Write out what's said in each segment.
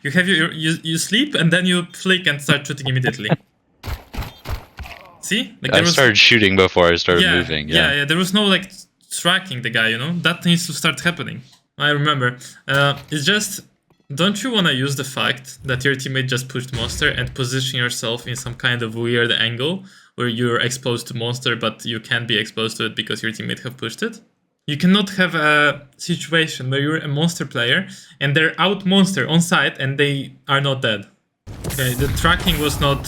You have you sleep and then you flick and start shooting immediately. See? Like I started shooting before I started moving. Yeah. There was no like tracking the guy, you know? That needs to start happening. I remember. It's just, don't you want to use the fact that your teammate just pushed monster and position yourself in some kind of weird angle where you're exposed to monster but you can't be exposed to it because your teammate have pushed it? You cannot have a situation where you're a monster player and they're out monster on site and they are not dead. Okay, the tracking was not...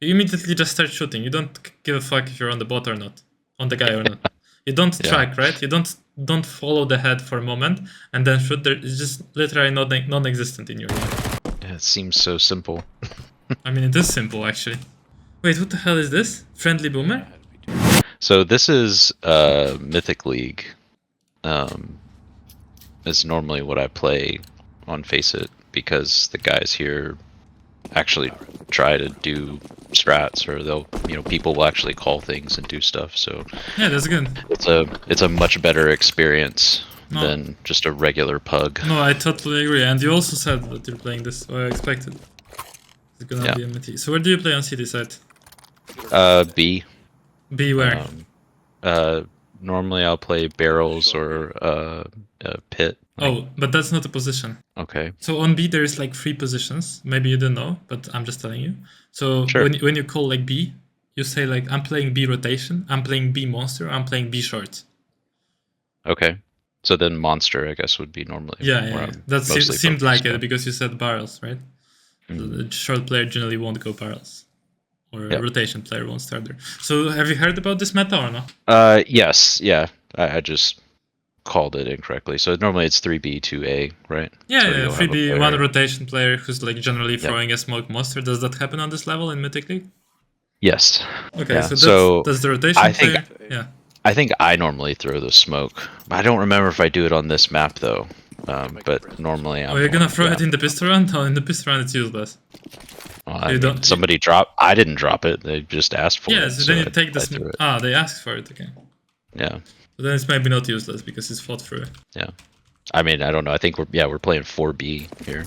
You immediately just start shooting. You don't give a fuck if you're on the bot or not, on the guy or not. You don't track, right? You don't follow the head for a moment and then shoot. It's just literally non-existent in your game. Yeah, it seems so simple. I mean, it is simple actually. Wait, what the hell is this? Friendly boomer? So this is Mythic League. It's normally what I play on FACEIT because the guys here actually try to do strats, or they'll, people will actually call things and do stuff. So yeah, that's good. It's a much better experience than just a regular pug. No, I totally agree. And you also said that you're playing this, so I expected it's gonna be MT. So where do you play on city side? B. B where? Normally I'll play barrels or pit. Oh, but that's not a position. Okay. So on B there is like 3 positions. Maybe you don't know, but I'm just telling you. So sure. when you call like B, you say like, I'm playing B rotation, I'm playing B monster, I'm playing B short. Okay. So then monster, I guess, would be normally. Yeah. That seemed like it because you said barrels, right? The short player generally won't go barrels. Or a rotation player won't start there. So have you heard about this meta or no? Yes, yeah. I just called it incorrectly. So normally it's 3B, 2A, right? Yeah, 3B, one rotation player who's like generally throwing a smoke monster. Does that happen on this level in Mythic League? Yes. Okay, so that's the rotation player? Yeah. I think I normally throw the smoke. I don't remember if I do it on this map though. But normally you're gonna throw it in the pistol round? No, in the pistol round it's useless. Somebody I didn't drop it. They just asked for it. Yeah, so then you take the smoke. They asked for it, okay. Yeah. So then it's maybe not useless because it's fought through. Yeah. I mean, I don't know. I think we're playing 4B here.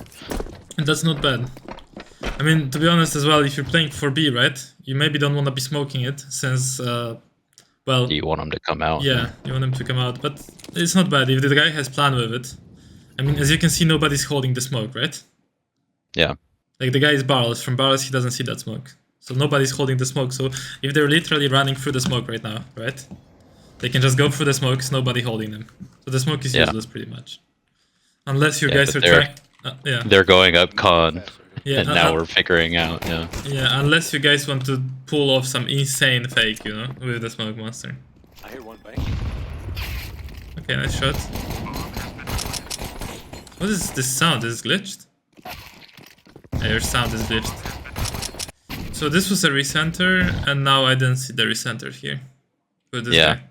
And that's not bad. I mean, to be honest as well, if you're playing 4B, right? You maybe don't want to be smoking it since, well... You want him to come out. Yeah, you want him to come out. But it's not bad if the guy has plan with it. I mean, as you can see, nobody's holding the smoke, right? Yeah. Like, the guy is barrels. From barrels, he doesn't see that smoke. So nobody's holding the smoke. So if they're literally running through the smoke right now, right? They can just go through the smoke, it's nobody holding them. So the smoke is useless pretty much. Unless you guys are trying... They're going up con. Yeah, and now we're figuring out, Yeah, unless you guys want to pull off some insane fake, with the smoke monster. I hear one bang. Okay, nice shot. What is this sound? Is it glitched? Yeah, your sound is glitched. So this was a recenter, and now I didn't see the recenter here. With this guy,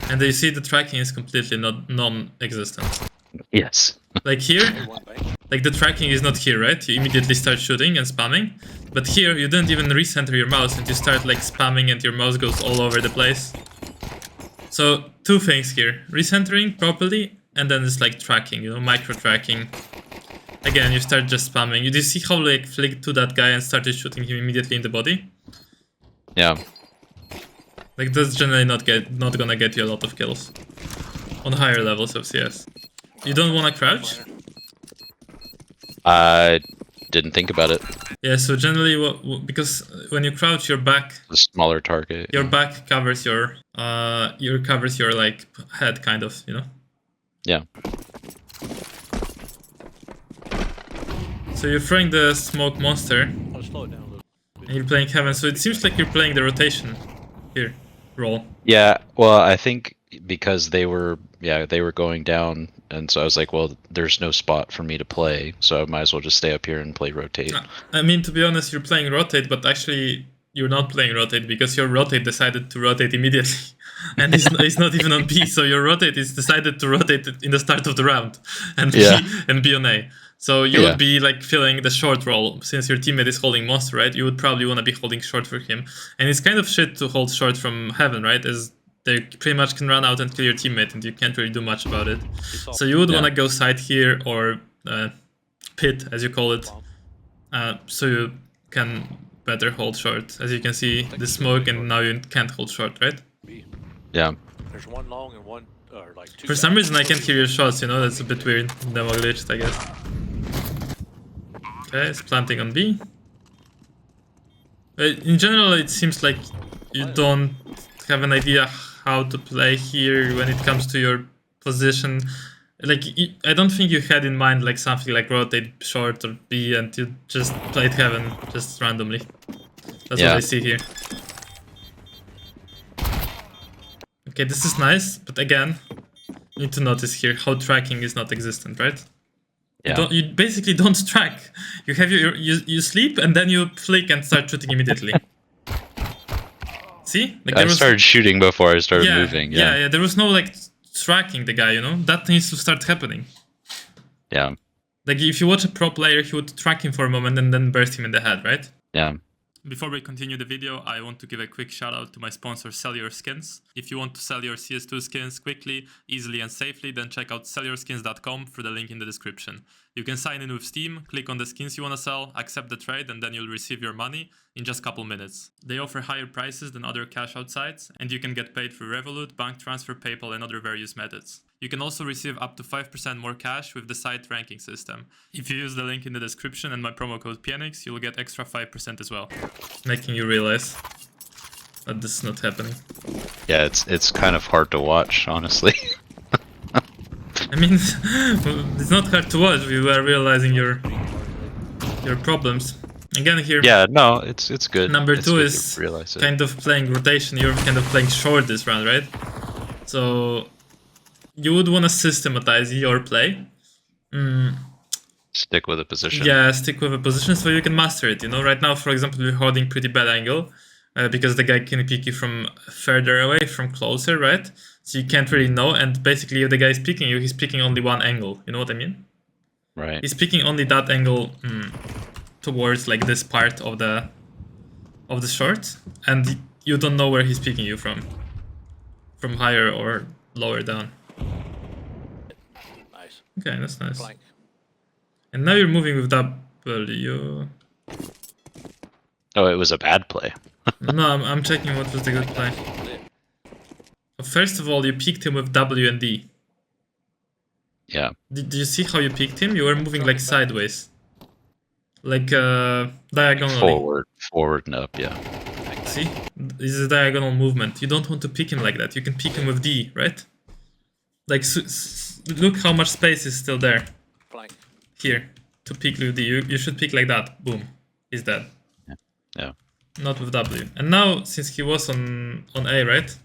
And you see the tracking is completely non-existent. Yes. Like here, like the tracking is not here, right? You immediately start shooting and spamming. But here, you don't even recenter your mouse and you start like spamming and your mouse goes all over the place. So, 2 things here. Recentering properly, and then it's like tracking, micro-tracking. Again, you start just spamming. You see how like flicked to that guy and started shooting him immediately in the body? Yeah. Like that's generally not gonna get you a lot of kills. On higher levels of CS. You don't wanna crouch? I didn't think about it. Yeah, so generally, because when you crouch, your back... A smaller target. Your back covers your like head, kind of, Yeah. So you're throwing the smoke monster. I'll slow it down a little. And you're playing heaven, so it seems like you're playing the rotation here role. Yeah, well, I think because they were going down, and so I was like, well, there's no spot for me to play, so I might as well just stay up here and play rotate. I mean, to be honest, you're playing rotate, but actually you're not playing rotate because your rotate decided to rotate immediately. And it's not even on B, so your rotate is decided to rotate in the start of the round and be on A. So you would be like filling the short role since your teammate is holding monster, right? You would probably want to be holding short for him. And it's kind of shit to hold short from heaven, right? As they pretty much can run out and kill your teammate and you can't really do much about it. So you would want to go side here or pit, as you call it, so you can better hold short. As you can see, the smoke, and now you can't hold short, right? B. Yeah. There's one long and one, or like two. For some reason, I can't hear your shots, you know, that's a bit weird. Demo glitched, I guess. Okay, it's planting on B. In general, it seems like you don't have an idea how to play here when it comes to your position. Like, I don't think you had in mind like something like rotate short or B, and you just played heaven just randomly. That's what I see here. Okay, this is nice, but again, you need to notice here how tracking is not existent, right? Yeah. You basically don't track. You have you sleep and then you flick and start shooting immediately. See? Like I started shooting before I started moving. Yeah. There was no like tracking the guy, you know? That needs to start happening. Yeah. Like if you watch a pro player, he would track him for a moment and then burst him in the head, right? Yeah. Before we continue the video, I want to give a quick shout out to my sponsor Sell Your Skins. If you want to sell your CS2 skins quickly, easily and safely, then check out sellyourskins.com through the link in the description. You can sign in with Steam, click on the skins you want to sell, accept the trade, and then you'll receive your money in just a couple minutes. They offer higher prices than other cash out sites, and you can get paid through Revolut, bank transfer, PayPal, and other various methods. You can also receive up to 5% more cash with the site ranking system. If you use the link in the description and my promo code PNX, you'll get extra 5% as well. Making you realize that this is not happening. Yeah, it's kind of hard to watch, honestly. I mean, it's not hard to watch. We were realizing your problems. Again here. Yeah, no, it's good. Number it's two good is to realize it. kind of playing rotation. You're kind of playing short this round, right? So you would want to systematize your play. Stick with a position. Yeah, stick with a position so you can master it. You know, right now, for example, you're holding pretty bad angle because the guy can pick you from further away, from closer, right? So you can't really know. And basically, if the guy is picking you, he's picking only one angle. You know what I mean? Right. He's picking only that angle towards like this part of the short, and you don't know where he's picking you from higher or lower down. Nice. Okay, that's nice. Blank. And now you're moving with W. Oh, it was a bad play. No, I'm checking what was the good play. First of all, you picked him with W and D. Yeah. Did you see how you picked him? You were moving like sideways. Like diagonally. Forward and up, yeah. See? This is a diagonal movement. You don't want to pick him like that. You can pick him with D, right? Like, look how much space is still there. Blank. Here, to pick with D. You should pick like that. Boom. He's dead. Yeah. Not with W. And now, since he was on A, right?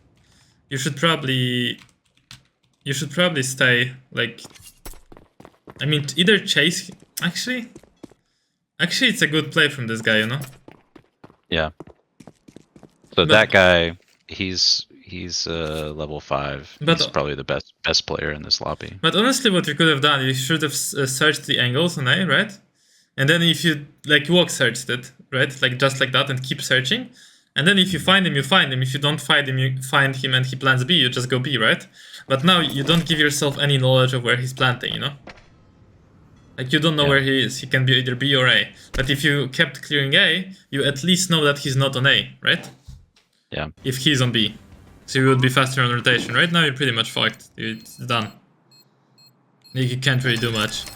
You should probably stay, like... I mean, either chase... Actually, it's a good play from this guy, you know? Yeah. So that guy, he's level 5. He's probably the best player in this lobby. But honestly, what you could have done, you should have searched the angles on A, right? And then if you, like, walk searched it, right? Like, just like that, and keep searching. And then if you find him, you find him. If you don't find him, you find him and he plants B, you just go B, right? But now you don't give yourself any knowledge of where he's planting, you know? Like, you don't know where he is. He can be either B or A. But if you kept clearing A, you at least know that he's not on A, right? Yeah. If he's on B. So you would be faster on rotation. Right now you're pretty much fucked. It's done. You can't really do much.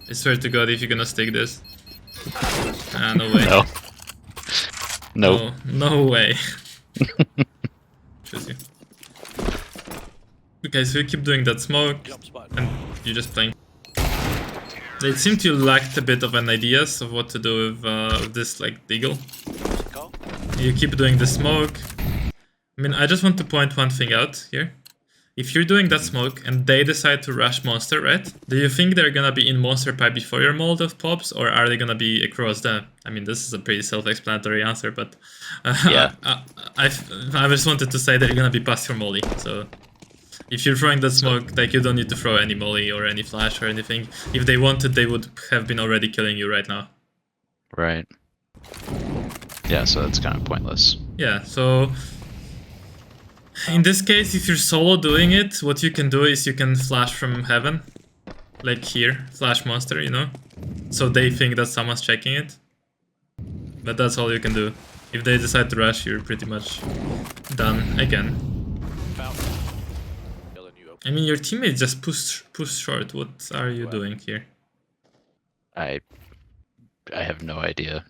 I swear to God, if you're gonna stick this. Ah, no way. No. Nope. No way. Choose you. Okay, so you keep doing that smoke, and you're just playing. It seemed you lacked a bit of an ideas of what to do with this, like, deagle. You keep doing the smoke. I mean, I just want to point one thing out here. If you're doing that smoke and they decide to rush monster, right? Do you think they're gonna be in monster pipe before your Molotov pops, or are they gonna be across them? I mean, this is a pretty self-explanatory answer, but yeah. I just wanted to say they're gonna be past your molly. So if you're throwing that smoke, like, you don't need to throw any molly or any flash or anything. If they wanted, they would have been already killing you right now. Right. Yeah, so that's kind of pointless. Yeah, so in this case, if you're solo doing it, what you can do is you can flash from heaven. like here, flash monster, you know, so they think that someone's checking it. But that's all you can do. If they decide to rush, you're pretty much done again. I mean, your teammate just pushed short. What are you doing here? I have no idea.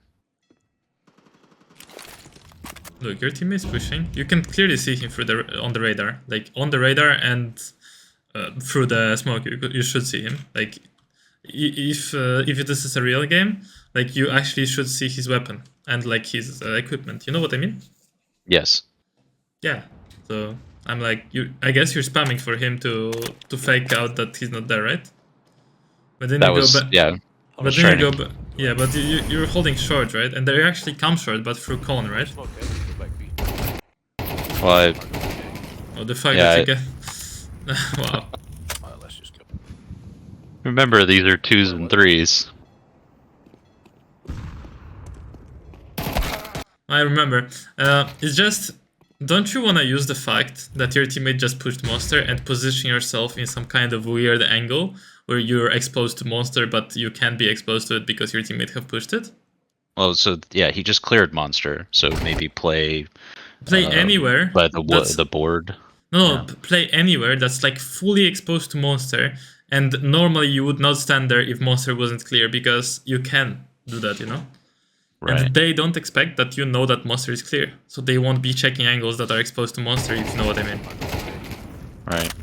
Look, your teammate's pushing. You can clearly see him through on the radar, like on the radar and through the smoke. You should see him. Like if this is a real game, like you actually should see his weapon and like his equipment. You know what I mean? Yes. Yeah. So I'm like, I guess you're spamming for him to fake out that he's not there, right? But then That you was go back. yeah. But then you go back. Yeah, but you're holding short, right? And they actually come short, but through cone, right? Well, Oh, the fact Yeah, that you get. Wow. Let's just go. remember these are 2s and 3s. I remember. It's just, don't you want to use the fact that your teammate just pushed monster and position yourself in some kind of weird angle where you're exposed to monster, but you can't be exposed to it because your teammate have pushed it? Well, so yeah, he just cleared monster, so maybe play Anywhere. by the board. No, play anywhere that's like fully exposed to monster, and normally you would not stand there if monster wasn't clear because you can do that, you know? Right. And they don't expect that you know that monster is clear, so they won't be checking angles that are exposed to monster, if you know what I mean. Right.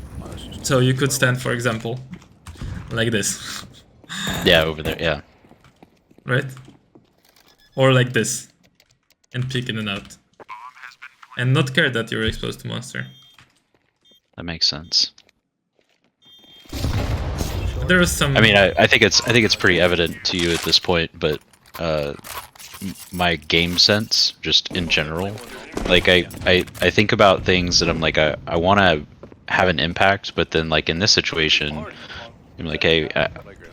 So you could stand, for example, like this, Yeah, over there. Yeah. right? Or like this, and peek in and out. And not care that you're exposed to monster. That makes sense. There is some... I mean, I think it's pretty evident to you at this point, but my game sense, just in general, like I think about things and I'm like I want to have an impact, but then like in this situation, I'm like, hey,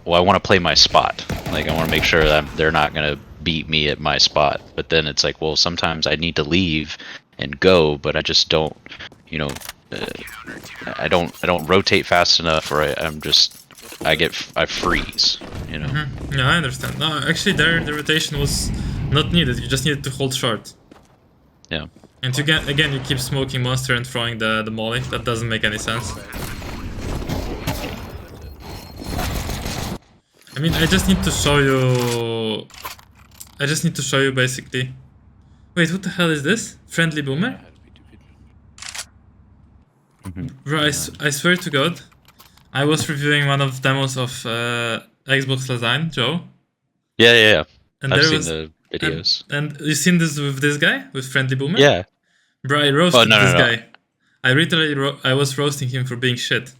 well, I want to play my spot. Like I want to make sure that they're not gonna beat me at my spot. But then it's like, well, sometimes I need to leave and go, but I just don't, you know, I don't rotate fast enough, or I freeze, you know. Yeah, I understand. No, actually, the rotation was not needed. You just needed to hold short. Yeah. And you get again, you keep smoking monster and throwing the molly. That doesn't make any sense. I mean, I just need to show you. I just need to show you basically. Wait, what the hell is this? Friendly boomer? Bro, I swear to God, I was reviewing one of demos of Xbox Lasagne, Joe. Yeah. And I've there seen was, the videos. And you seen this with this guy? With Friendly Boomer? Yeah. Bro, I roasted this no. guy. I literally I was roasting him for being shit.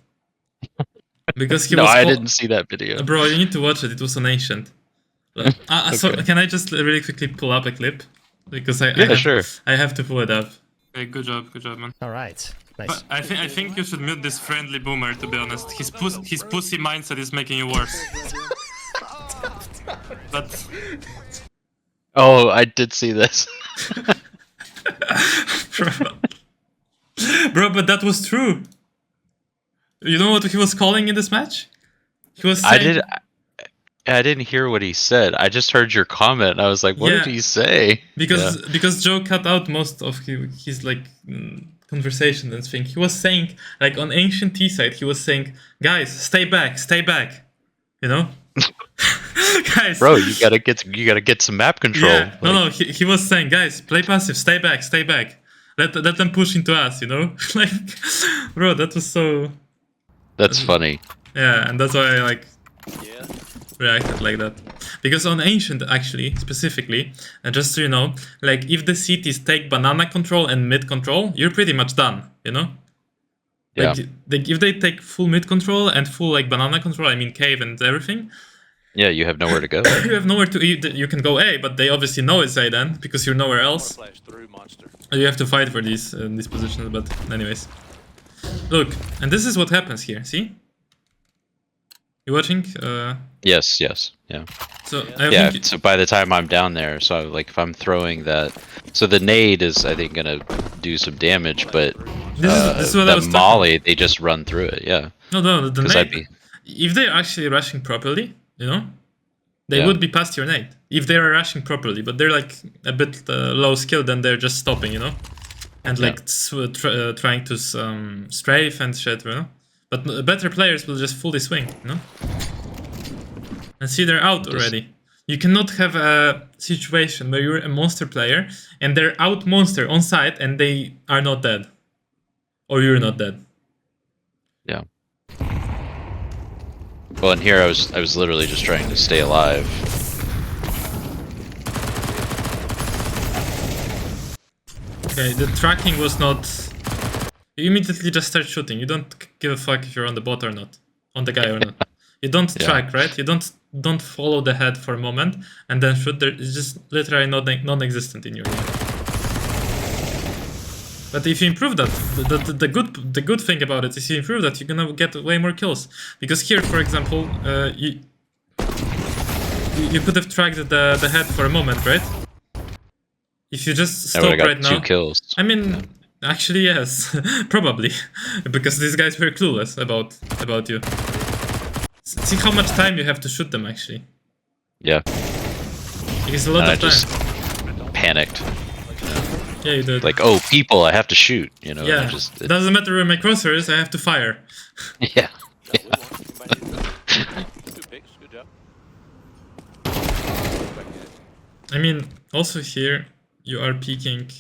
Because he No, was... I didn't see that video. Bro, you need to watch it. It was on Ancient. So Okay. can I just really quickly pull up a clip? Because Sure. I have to pull it up. Okay, good job, man. All right, nice. But I think you should mute this Friendly Boomer, to be honest. His pussy mindset is making you worse. But... Oh, I did see this. Bro, but that was true. You know what he was calling in this match? He was saying... I didn't hear what he said. I just heard your comment. And I was like, what did he say? Because Joe cut out most of his like conversation and thing. He was saying, like on Ancient T side, he was saying, guys, stay back. You know? Guys, Bro, you gotta get some map control. yeah, no, he was saying, guys, play passive, stay back. Let them push into us, you know? Like, bro, that was so... That's funny. Yeah, and that's why I like Yeah. reacted like that. Because on Ancient, actually, specifically, and just so you know, like if the cities take banana control and mid control, you're pretty much done, you know? Yeah. Like if they take full mid control and full like banana control, I mean cave and everything, Yeah, you have nowhere to go. you have nowhere to eat. You can go A, but they obviously know it's A then, because you're nowhere else. Flash through monster. You have to fight for these positions, but anyways. Look, and this is what happens here, see? You watching? Yes, yeah. So Yeah, so by the time I'm down there, so like if I'm throwing that, so the nade is I think gonna do some damage, but this is what I was that molly they just run through it, yeah. No, the 'Cause nade. if they're actually rushing properly, you know, they Yeah. would be past your nade if they are rushing properly. But they're like a bit low skill, then they're just stopping, you know, and like trying to strafe and shit, you know. But better players will just fully swing, you know. And see, they're out already. You cannot have a situation where you're a monster player and they're out monster on site and they are not dead, or you're not dead. Yeah. Well, and here I was literally just trying to stay alive. Okay, the tracking was not. You immediately just start shooting. You don't give a fuck if you're on the bot or not, on the guy or not. You don't track, right? You don't follow the head for a moment and then shoot. It's just literally non-existent in your game. But if you improve that, the good thing about it is you improve that, you're gonna get way more kills. Because here, for example, you could have tracked the head for a moment, right? If you just stop right now. 2 kills. I mean, actually yes, probably, because these guys were clueless about you. See how much time you have to shoot them actually. Yeah. It's a lot of time. I just panicked. Yeah, you did. Like, oh, people, I have to shoot. You know. Yeah. It doesn't matter where my crosshair is. I have to fire. Yeah. Two picks, good job. I mean, also here you are peeking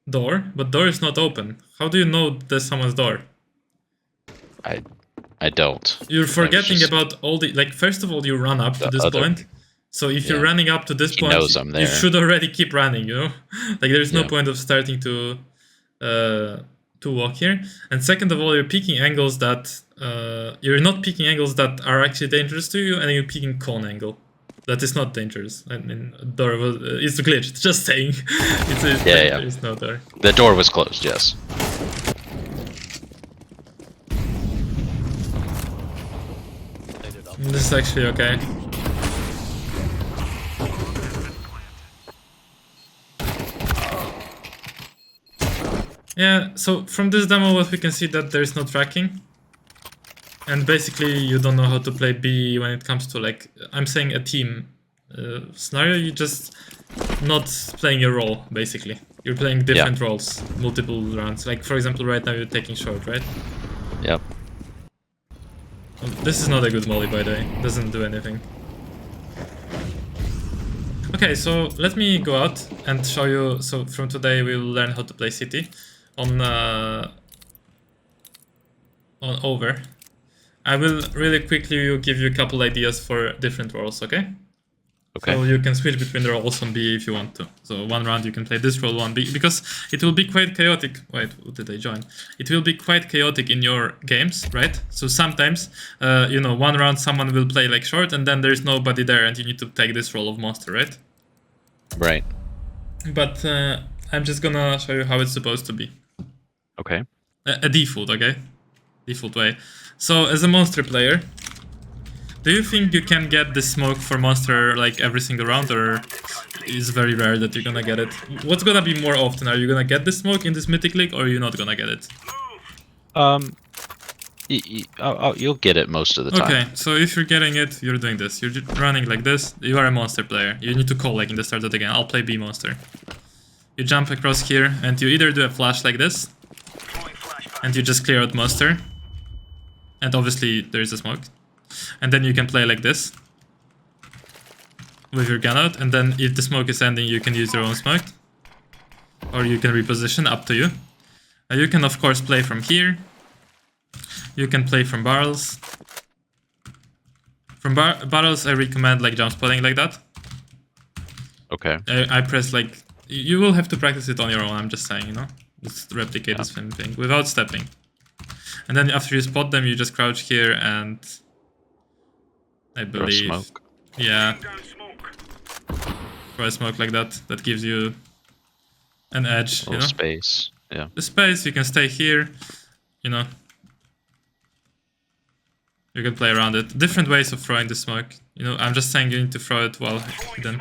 door, but door is not open. How do you know there's someone's door? I don't. You're forgetting about all the, like, first of all, you run up to this point. So if you're running up to this point, you should already keep running, you know? Like, there's no point of starting to walk here. And second of all, you're picking angles that you're not picking angles that are actually dangerous to you, and you're picking cone angle. That is not dangerous. I mean, door is glitched. Just saying. It's no door. The door was closed. Yes. This is actually okay. Yeah, so from this demo what we can see that there's no tracking. And basically you don't know how to play B when it comes to, like, I'm saying a team scenario, you're just not playing your role, basically. You're playing different roles, multiple rounds. Like, for example, right now you're taking short, right? Yep. This is not a good molly, by the way. It doesn't do anything. Okay, so let me go out and show you. So from today we will learn how to play City on Over. I will really quickly give you a couple ideas for different roles, okay? Okay. So you can switch between the roles on B if you want to. So one round you can play this role, one B, because it will be quite chaotic. Wait, what did I join? It will be quite chaotic in your games, right? So sometimes, you know, one round someone will play like short and then there's nobody there and you need to take this role of monster, right? Right. But I'm just gonna show you how it's supposed to be. Okay. A default, okay? Default way. So as a monster player, do you think you can get the smoke for monster like every single round, or is very rare that you're gonna get it? What's gonna be more often? Are you gonna get the smoke in this Mythic League, or are you not gonna get it? You'll get it most of the time. Okay, so if you're getting it, you're doing this. You're just running like this. You are a monster player. You need to call like in the start of the game. I'll play B monster. You jump across here, and you either do a flash like this, and you just clear out monster. And obviously there is a smoke. And then you can play like this with your gun out, and then if the smoke is ending you can use your own smoke, or you can reposition, up to you. You can of course play from here, you can play from barrels. From barrels I recommend like jump spotting like that. Okay. I press like, you will have to practice it on your own, I'm just saying, you know, just replicate the same thing without stepping. And then after you spot them you just crouch here and I believe, smoke. Yeah, throw a smoke like that. That gives you an edge, you know. Space, yeah. The space. You can stay here, you know. You can play around it. Different ways of throwing the smoke. You know, I'm just saying you need to throw it while hidden.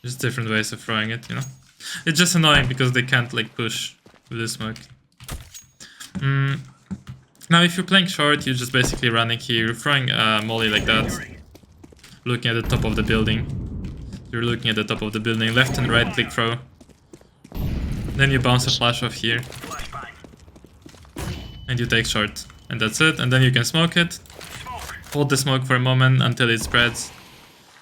Just different ways of throwing it, you know. It's just annoying because they can't like push with the smoke. Now, if you're playing short, you're just basically running here, you're throwing a molly like that, looking at the top of the building. You're looking at the top of the building, left and right click throw. Then you bounce a flash off here. And you take short. And that's it. And then you can smoke it. Hold the smoke for a moment until it spreads.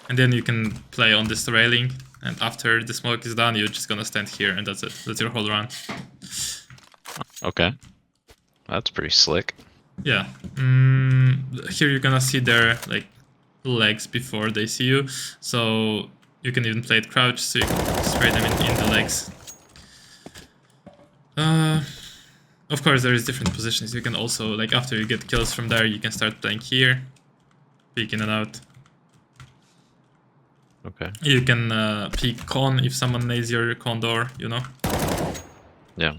And then you can play on this railing. And after the smoke is done, you're just gonna stand here and that's it. That's your whole run. Okay. That's pretty slick. Yeah. Here you're gonna see their like legs before they see you. So you can even play it crouch, so you can spray them in the legs. Of course, there is different positions. You can also, like, after you get kills from there, you can start playing here, peek in and out. Okay. You can peek con if someone nades your con door, you know? Yeah.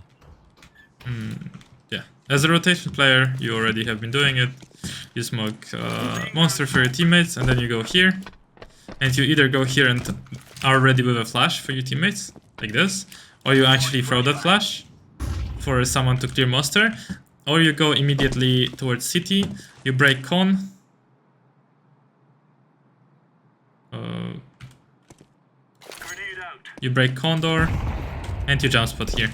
Yeah. As a rotation player, you already have been doing it. You smoke monster for your teammates, and then you go here. And you either go here and are ready with a flash for your teammates, like this, or you actually throw that flash for someone to clear monster, or you go immediately towards city, you break con. You break condor, and you jump spot here.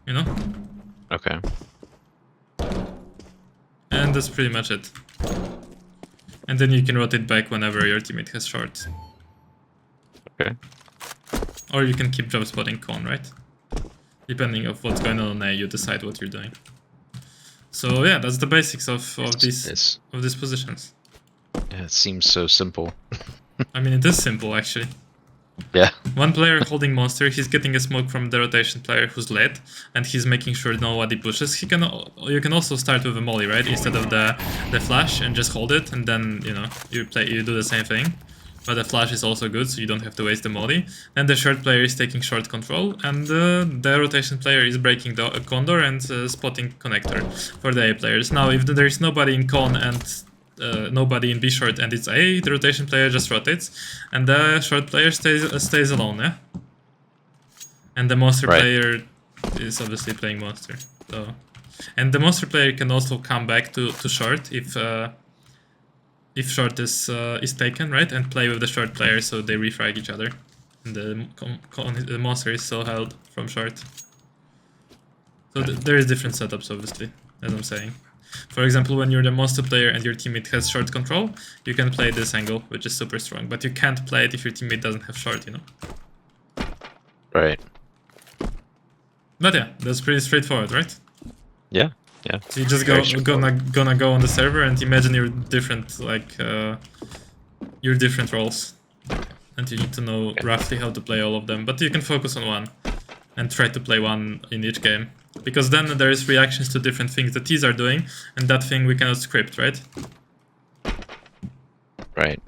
You know? Okay. And that's pretty much it. And then you can rotate back whenever your teammate has short. Okay. Or you can keep jump spotting con, right? Depending of what's going on A, you decide what you're doing. So yeah, that's the basics of these positions. Yeah, it seems so simple. I mean, it is simple actually. Yeah. One player holding monster, he's getting a smoke from the rotation player who's late, and he's making sure nobody pushes. You can also start with a molly, right, instead of the flash, and just hold it, and then you do the same thing. But the flash is also good, so you don't have to waste the molly. Then the short player is taking short control, and the rotation player is breaking the condor and spotting connector for the A players. Now, if there is nobody in con and nobody in B short and it's A, the rotation player just rotates, and the short player stays alone, yeah? And the monster player is obviously playing monster. So, and the monster player can also come back to short if short is taken, right? And play with the short player so they refrag each other. And the monster is still held from short. So there is different setups, obviously, as I'm saying. For example, when you're the monster player and your teammate has short control, you can play this angle, which is super strong. But you can't play it if your teammate doesn't have short, you know? Right. But yeah, that's pretty straightforward, right? Yeah. Yeah. So you just gonna go on the server and imagine your different roles, and you need to know roughly how to play all of them. But you can focus on one and try to play one in each game, because then there is reactions to different things that these are doing, and that thing we cannot script, right? Right.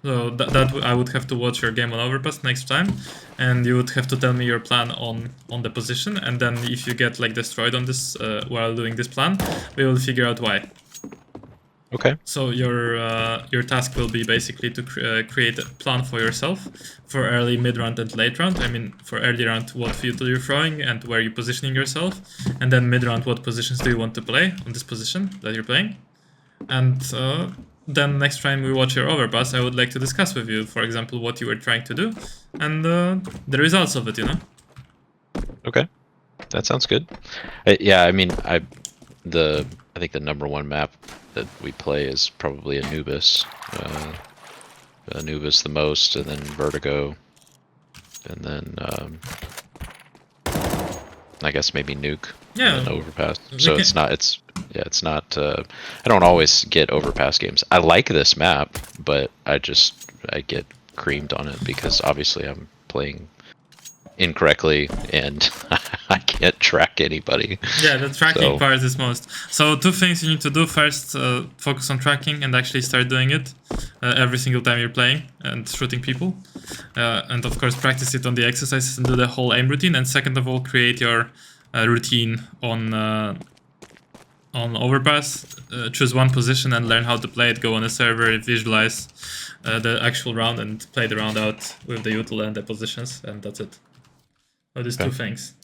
So that I would have to watch your game on Overpass next time, and you would have to tell me your plan on the position, and then if you get like destroyed on this while doing this plan, we will figure out why. Okay. So your task will be basically to create a plan for yourself for early, mid round, and late round. I mean, for early round, what field you're throwing and where you're positioning yourself, and then mid round, what positions do you want to play on this position that you're playing, and then next time we watch your Overpass, I would like to discuss with you, for example, what you were trying to do, and the results of it, you know? Okay, that sounds good. Yeah, I mean, I think the #1 map that we play is probably Anubis. Anubis the most, and then Vertigo, and then I guess maybe Nuke. Yeah. And Overpass. So it's not. I don't always get Overpass games. I like this map, but I get creamed on it because obviously I'm playing incorrectly and I can't track anybody. Yeah, the tracking part is most. So 2 things you need to do. First, focus on tracking and actually start doing it every single time you're playing and shooting people. And of course, practice it on the exercises and do the whole aim routine. And second of all, create your routine on Overpass. Choose one position and learn how to play it. Go on a server, visualize the actual round, and play the round out with the util and the positions, and that's it. So these 2 things.